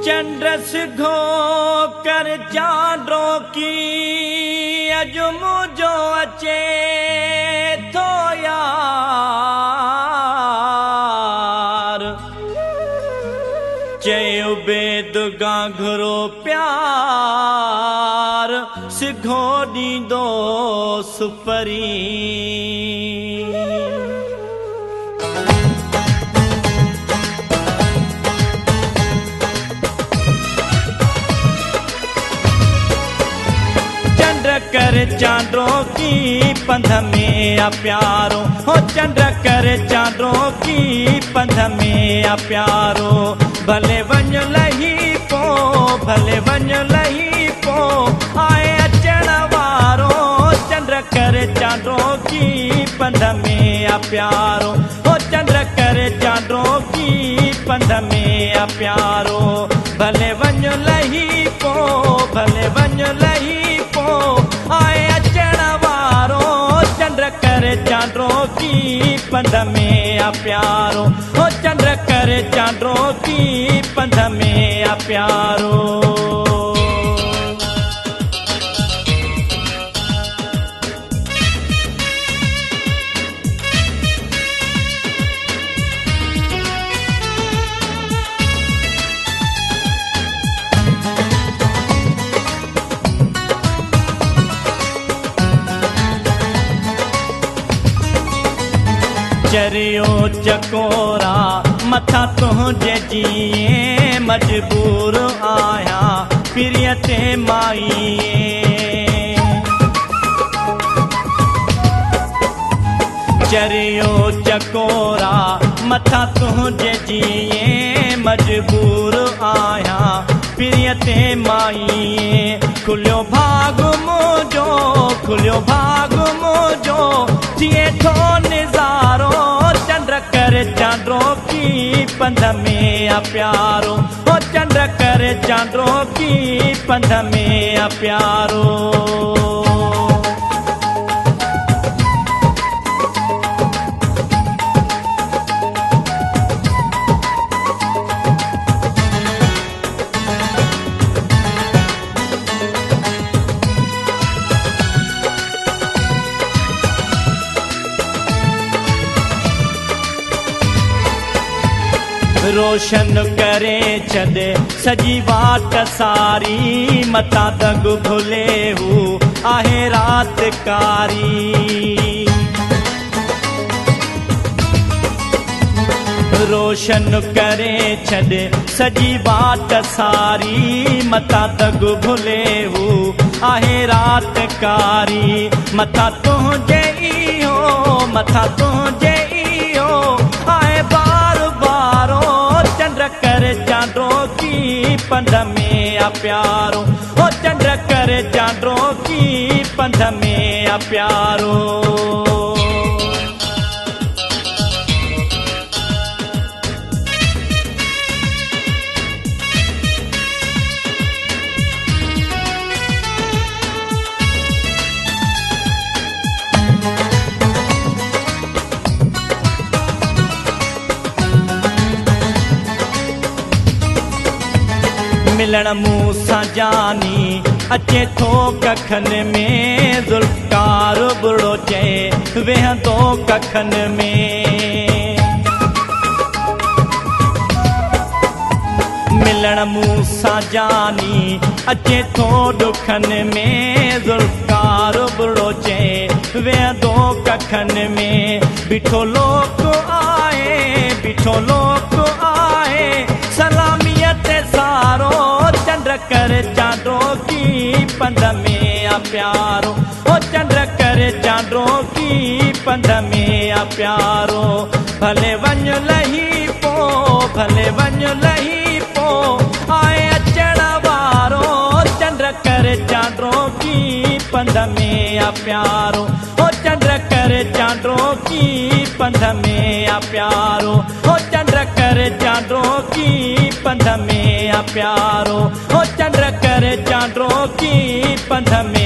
चंद्र सिधो कर चांदो की अजमो जो अचे तो यार चयो बेदगा घरो प्यार सिघो दीदो सुपरी कर चांदो की पंध में आ प्यारो हो चंद्र कर चांदो की पंध में आ प्यारो भले वञ लही पो भले वञ लही पो आए अचण वारो चंद्र कर चांदो की पंध में आ प्यारो हो चंद्र कर चांदो की पंध में आ प्यारो भले वञ लही पो भले वञ लही पो आए अचण वारो चंद्र कर चांदो की पंध में आ प्यारो हो चंद्र कर चांदो की पंध में आ प्यारो चरियो चकोरा मथा तुझे जिए मजबूर आया प्रियते माईए चरियो चकोरा मथा तुझे जिए मजबूर आया प्रियते माईए खुलियो भाग मोजो खुलियो भाग मोजो जिए थो निजारो चंद्र कर चांदो की पंध में आ प्यारो हो चंद्र कर चांदो की पंध में आ प्यारो रोशन करे छॾे सजी वाट सारी मथा दग भुले हू आहे रात कारी रोशन करे छॾे सजी वाट सारी मथा दग भुले हू आहे रात कारी मथा तुझे इहो मथा तुझे इहो आहे बार बारो चंद्र कर चांदो की पंध में आ प्यारो हो चंद्र कर चांदो की पंध में आ प्यारो मिलण मूसां जानी अचे थो कखन में ज़ुल्फ़कार बुढ़ो चए वेहंदो कखन में मिलण मूसां जानी अचे थो ॾुखन में ज़ुल्फ़कार बुढ़ो चए वेहंदो कखन में बीठो लोक आए बीठो लोक आए सलामीअ ते सारो चंद्र कर चांदो की पंध में आ प्यारो हो चंद्र कर चांदो की पंध में आ प्यारो भले वञ लही पो भले वञ लही पो आए अचण वारो चंद्र कर चांदो की पंध में आ प्यारो हो चंद्र कर चांदो की पंध में आ प्यारो हो चंद्र कर चांदो की पंध में आ प्यारो हो चंद्र कर चांदो की पंध में